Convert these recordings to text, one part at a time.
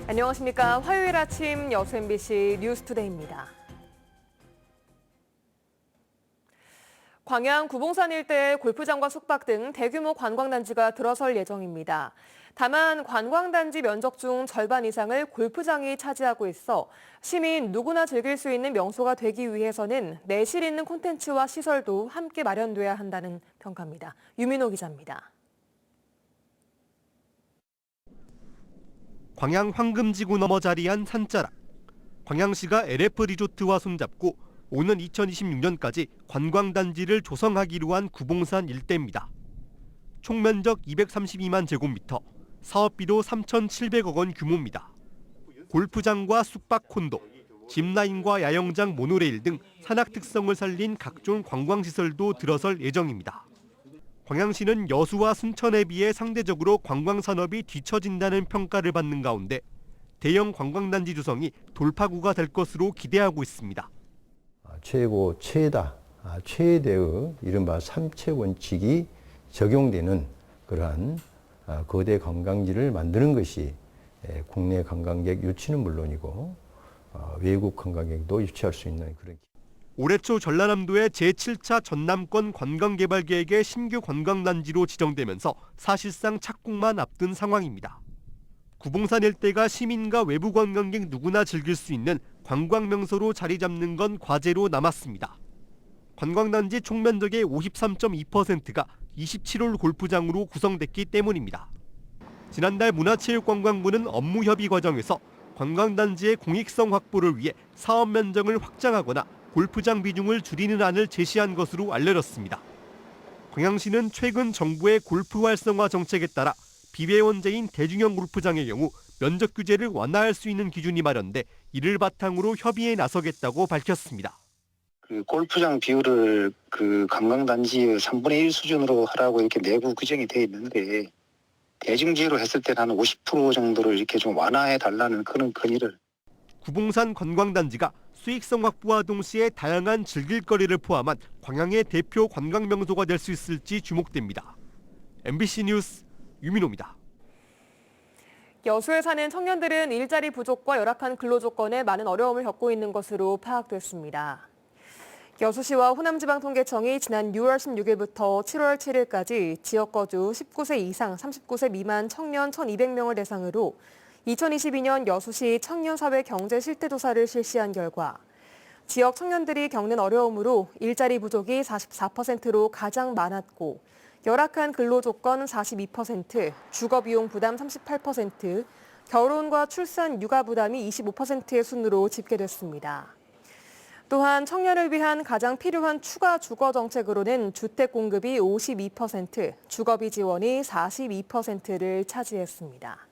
안녕하십니까. 화요일 아침 여수 MBC 뉴스투데이입니다. 광양 구봉산 일대에 골프장과 숙박 등 대규모 관광단지가 들어설 예정입니다. 다만 관광단지 면적 중 절반 이상을 골프장이 차지하고 있어 시민 누구나 즐길 수 있는 명소가 되기 위해서는 내실 있는 콘텐츠와 시설도 함께 마련돼야 한다는 평가입니다. 유민호 기자입니다. 광양 황금지구 너머 자리한 산자락. 광양시가 LF 리조트와 손잡고 오는 2026년까지 관광단지를 조성하기로 한 구봉산 일대입니다. 총 면적 232만 제곱미터, 사업비도 3,700억 원 규모입니다. 골프장과 숙박 콘도, 짚라인과 야영장 모노레일 등 산악 특성을 살린 각종 관광시설도 들어설 예정입니다. 광양시는 여수와 순천에 비해 상대적으로 관광산업이 뒤처진다는 평가를 받는 가운데 대형 관광단지 조성이 돌파구가 될 것으로 기대하고 있습니다. 최고, 최다, 최대의 이른바 3채 원칙이 적용되는 그러한 거대 관광지를 만드는 것이 국내 관광객 유치는 물론이고 외국 관광객도 유치할 수 있는 그런. 올해 초 전라남도의 제7차 전남권 관광개발계획의 신규 관광단지로 지정되면서 사실상 착공만 앞둔 상황입니다. 구봉산 일대가 시민과 외부 관광객 누구나 즐길 수 있는 관광명소로 자리 잡는 건 과제로 남았습니다. 관광단지 총면적의 53.2%가 27홀 골프장으로 구성됐기 때문입니다. 지난달 문화체육관광부는 업무 협의 과정에서 관광단지의 공익성 확보를 위해 사업 면적을 확장하거나 골프장 비중을 줄이는 안을 제시한 것으로 알려졌습니다. 광양시는 최근 정부의 골프 활성화 정책에 따라 비배원제인 대중형 골프장의 경우 면적 규제를 완화할 수 있는 기준이 마련돼 이를 바탕으로 협의에 나서겠다고 밝혔습니다. 골프장 비율을 관광단지의 3분의 1 수준으로 하라고 이렇게 내부 규정이 되어 있는데 대중지로 했을 때는 한 50% 정도를 이렇게 좀 완화해 달라는 그런 건의를. 구봉산 관광단지가 수익성 확보와 동시에 다양한 즐길거리를 포함한 광양의 대표 관광명소가 될 수 있을지 주목됩니다. MBC 뉴스 유민호입니다. 여수에 사는 청년들은 일자리 부족과 열악한 근로 조건에 많은 어려움을 겪고 있는 것으로 파악됐습니다. 여수시와 호남지방통계청이 지난 6월 16일부터 7월 7일까지 지역 거주 19세 이상 39세 미만 청년 1,200명을 대상으로 2022년 여수시 청년사회 경제 실태조사를 실시한 결과 지역 청년들이 겪는 어려움으로 일자리 부족이 44%로 가장 많았고 열악한 근로조건 42%, 주거비용 부담 38%, 결혼과 출산, 육아 부담이 25%의 순으로 집계됐습니다. 또한 청년을 위한 가장 필요한 추가 주거 정책으로는 주택 공급이 52%, 주거비 지원이 42%를 차지했습니다.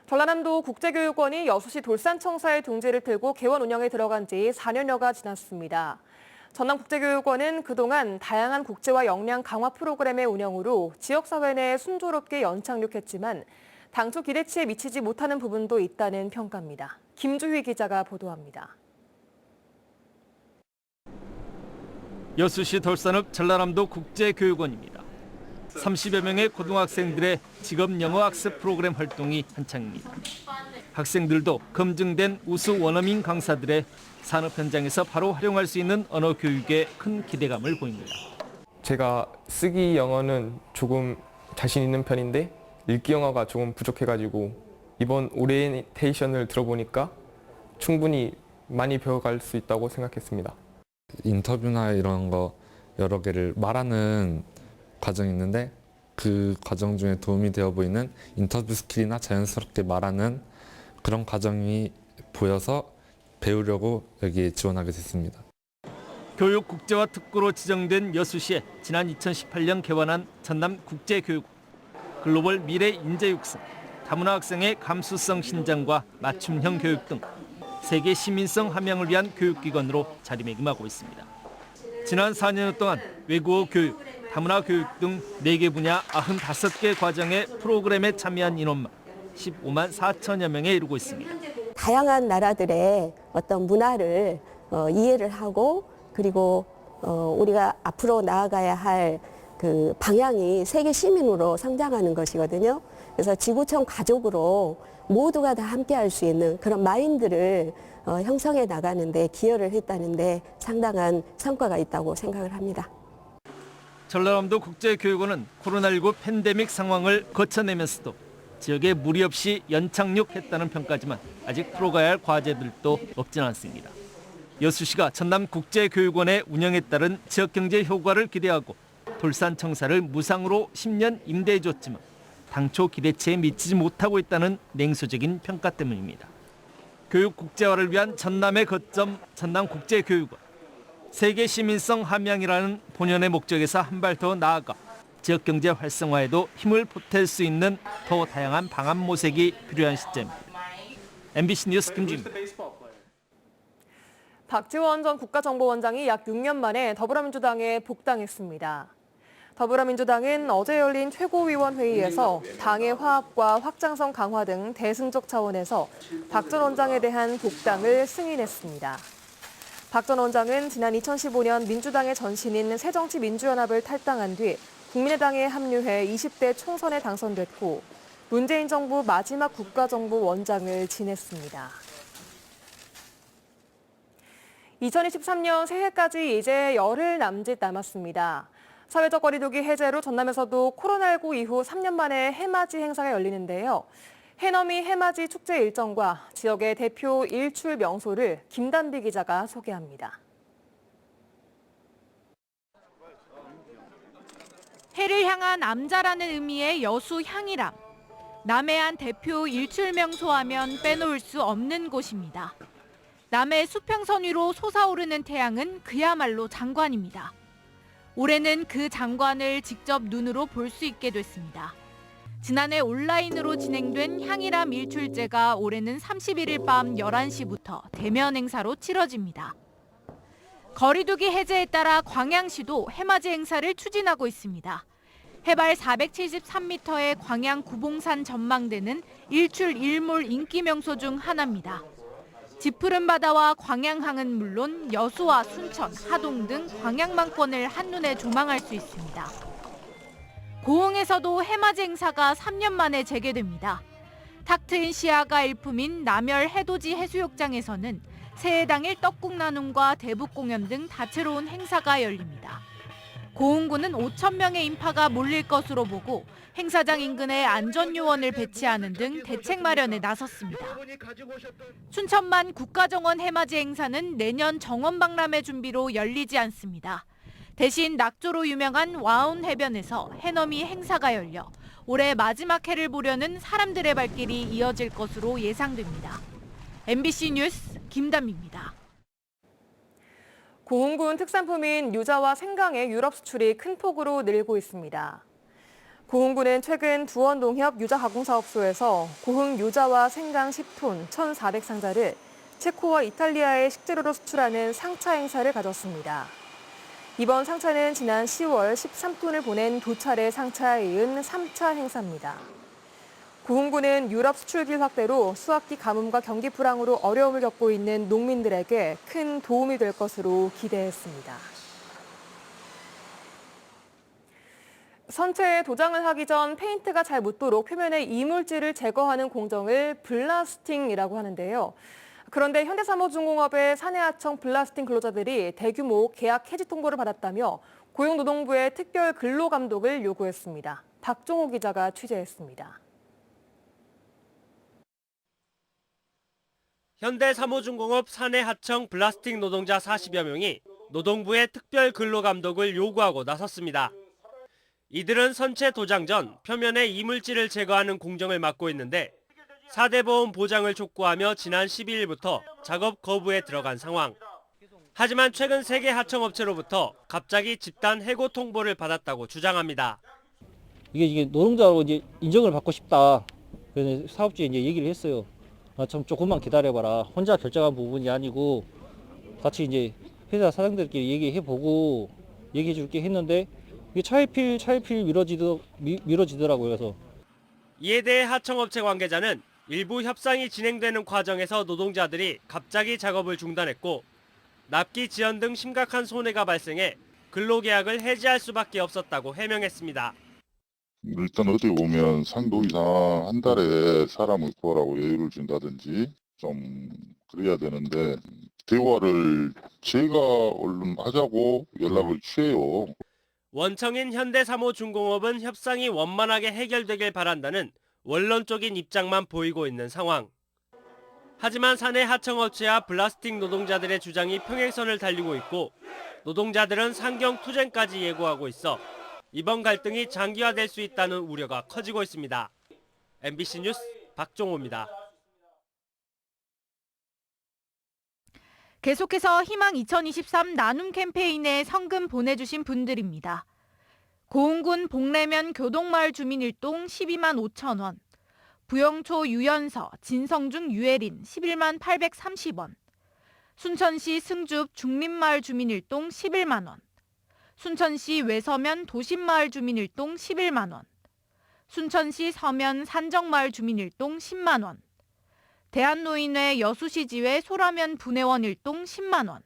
전라남도 국제교육원이 여수시 돌산청사의 둥지를 틀고 개원 운영에 들어간 지 4년여가 지났습니다. 전남국제교육원은 그동안 다양한 국제화 역량 강화 프로그램의 운영으로 지역사회 내에 순조롭게 연착륙했지만 당초 기대치에 미치지 못하는 부분도 있다는 평가입니다. 김주희 기자가 보도합니다. 여수시 돌산읍 전라남도 국제교육원입니다. 30여 명의 고등학생들의 직업 영어 학습 프로그램 활동이 한창입니다. 학생들도 검증된 우수 원어민 강사들의 산업 현장에서 바로 활용할 수 있는 언어 교육에 큰 기대감을 보입니다. 제가 쓰기 영어는 조금 자신 있는 편인데 읽기 영어가 조금 부족해가지고 이번 오리엔테이션을 들어보니까 충분히 많이 배워갈 수 있다고 생각했습니다. 인터뷰나 이런 거 여러 개를 말하는 과정이 있는데 그 과정 중에 도움이 되어 보이는 인터뷰 스킬이나 자연스럽게 말하는 그런 과정이 보여서 배우려고 여기에 지원하게 됐습니다. 교육 국제화 특구로 지정된 여수시에 지난 2018년 개원한 전남국제교육원. 글로벌 미래 인재 육성, 다문화 학생의 감수성 신장과 맞춤형 교육 등 세계 시민성 함양을 위한 교육기관으로 자리매김하고 있습니다. 지난 4년 동안 외국어 교육, 다문화 교육 등 4개 분야 95개 과정의 프로그램에 참여한 인원만 15만 4천여 명에 이르고 있습니다. 다양한 나라들의 어떤 문화를 이해를 하고 그리고 우리가 앞으로 나아가야 할 그 방향이 세계 시민으로 성장하는 것이거든요. 그래서 지구촌 가족으로 모두가 다 함께할 수 있는 그런 마인드를 형성해 나가는데 기여를 했다는데 상당한 성과가 있다고 생각을 합니다. 전라남도 국제교육원은 코로나19 팬데믹 상황을 거쳐내면서도 지역에 무리 없이 연착륙했다는 평가지만 아직 풀어가야 할 과제들도 없진 않습니다. 여수시가 전남국제교육원의 운영에 따른 지역경제 효과를 기대하고 돌산청사를 무상으로 10년 임대해줬지만 당초 기대치에 미치지 못하고 있다는 냉소적인 평가 때문입니다. 교육 국제화를 위한 전남의 거점 전남국제교육원. 세계 시민성 함양이라는 본연의 목적에서 한 발 더 나아가 지역경제 활성화에도 힘을 보탤 수 있는 더 다양한 방안 모색이 필요한 시점입니다. MBC 뉴스 김주입니다. 박지원 전 국가정보원장이 약 6년 만에 더불어민주당에 복당했습니다. 더불어민주당은 어제 열린 최고위원 회의에서 당의 화합과 확장성 강화 등 대승적 차원에서 박 전 원장에 대한 복당을 승인했습니다. 박 전 원장은 지난 2015년 민주당의 전신인 새정치민주연합을 탈당한 뒤 국민의당에 합류해 20대 총선에 당선됐고 문재인 정부 마지막 국가정보원장을 지냈습니다. 2023년 새해까지 이제 열흘 남짓 남았습니다. 사회적 거리두기 해제로 전남에서도 코로나19 이후 3년 만에 해맞이 행사가 열리는데요. 해넘이 해맞이 축제 일정과 지역의 대표 일출 명소를 김단비 기자가 소개합니다. 해를 향한 암자라는 의미의 여수 향이람. 남해안 대표 일출 명소하면 빼놓을 수 없는 곳입니다. 남해 수평선 위로 솟아오르는 태양은 그야말로 장관입니다. 올해는 그 장관을 직접 눈으로 볼 수 있게 됐습니다. 지난해 온라인으로 진행된 향이람 일출제가 올해는 31일 밤 11시부터 대면 행사로 치러집니다. 거리두기 해제에 따라 광양시도 해맞이 행사를 추진하고 있습니다. 해발 473m의 광양 구봉산 전망대는 일출 일몰 인기 명소 중 하나입니다. 짙푸른 바다와 광양항은 물론 여수와 순천, 하동 등 광양만권을 한눈에 조망할 수 있습니다. 고흥에서도 해맞이 행사가 3년 만에 재개됩니다. 탁 트인 시야가 일품인 남열 해돋이 해수욕장에서는 새해 당일 떡국 나눔과 대북 공연 등 다채로운 행사가 열립니다. 고흥군은 5,000명의 인파가 몰릴 것으로 보고 행사장 인근에 안전요원을 배치하는 등 대책 마련에 나섰습니다. 춘천만 국가정원 해맞이 행사는 내년 정원박람회 준비로 열리지 않습니다. 대신 낙조로 유명한 와운 해변에서 해넘이 행사가 열려 올해 마지막 해를 보려는 사람들의 발길이 이어질 것으로 예상됩니다. MBC 뉴스 김담입니다. 고흥군 특산품인 유자와 생강의 유럽 수출이 큰 폭으로 늘고 있습니다. 고흥군은 최근 두원농협 유자가공사업소에서 고흥 유자와 생강 10톤 1,400상자를 체코와 이탈리아에 식재료로 수출하는 상차 행사를 가졌습니다. 이번 상차는 지난 10월 13톤을 보낸 두 차례 상차에 이은 3차 행사입니다. 고흥군은 유럽 수출길 확대로 수확기 가뭄과 경기 불황으로 어려움을 겪고 있는 농민들에게 큰 도움이 될 것으로 기대했습니다. 선체에 도장을 하기 전 페인트가 잘 묻도록 표면의 이물질을 제거하는 공정을 블라스팅이라고 하는데요. 그런데 현대사무중공업의 사내하청 블라스팅 근로자들이 대규모 계약 해지 통보를 받았다며 고용노동부에 특별 근로감독을 요구했습니다. 박종호 기자가 취재했습니다. 현대사무중공업 사내하청 블라스팅 노동자 40여 명이 노동부에 특별 근로감독을 요구하고 나섰습니다. 이들은 선체 도장 전 표면의 이물질을 제거하는 공정을 맡고 있는데 4대 보험 보장을 촉구하며 지난 12일부터 작업 거부에 들어간 상황. 하지만 최근 3개 하청업체로부터 갑자기 집단 해고 통보를 받았다고 주장합니다. 이게 노동자로 이제 인정을 받고 싶다. 그래서 사업주에 이제 얘기를 했어요. 좀 조금만 기다려봐라. 혼자 결정한 부분이 아니고 같이 이제 회사 사장들끼리 얘기해보고 얘기해줄게 했는데 이게 차일피일 미뤄지더라고요. 그래서 이에 대해 하청업체 관계자는 일부 협상이 진행되는 과정에서 노동자들이 갑자기 작업을 중단했고 납기 지연 등 심각한 손해가 발생해 근로계약을 해지할 수밖에 없었다고 해명했습니다. 일단 어떻게 보면 상도 이상 한 달에 사람을 구하라고 여유를 준다든지 좀 그래야 되는데 대화를 제가 얼른 하자고 연락을 취해요. 원청인 현대사모중공업은 협상이 원만하게 해결되길 바란다는 원론적인 입장만 보이고 있는 상황. 하지만 사내 하청업체와 플라스틱 노동자들의 주장이 평행선을 달리고 있고 노동자들은 상경 투쟁까지 예고하고 있어 이번 갈등이 장기화될 수 있다는 우려가 커지고 있습니다. MBC 뉴스 박종호입니다. 계속해서 희망 2023 나눔 캠페인에 성금 보내주신 분들입니다. 고흥군 복래면 교동마을 주민 일동 12만 5천 원, 부영초 유연서, 진성중 유혜린 11만 830원, 순천시 승줍 중림마을 주민 일동 11만 원, 순천시 외서면 도심마을 주민 일동 11만 원, 순천시 서면 산정마을 주민 일동 10만 원, 대한노인회 여수시 지회 소라면 분회원 일동 10만 원,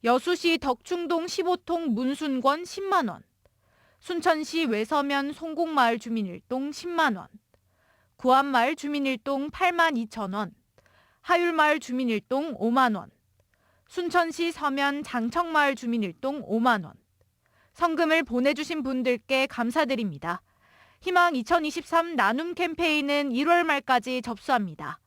여수시 덕충동 15통 문순권 10만 원, 순천시 외서면 송곡마을 주민 일동 10만 원, 구암마을 주민 일동 8만 2천 원, 하율마을 주민 일동 5만 원, 순천시 서면 장청마을 주민 일동 5만 원. 성금을 보내주신 분들께 감사드립니다. 희망 2023 나눔 캠페인은 1월 말까지 접수합니다.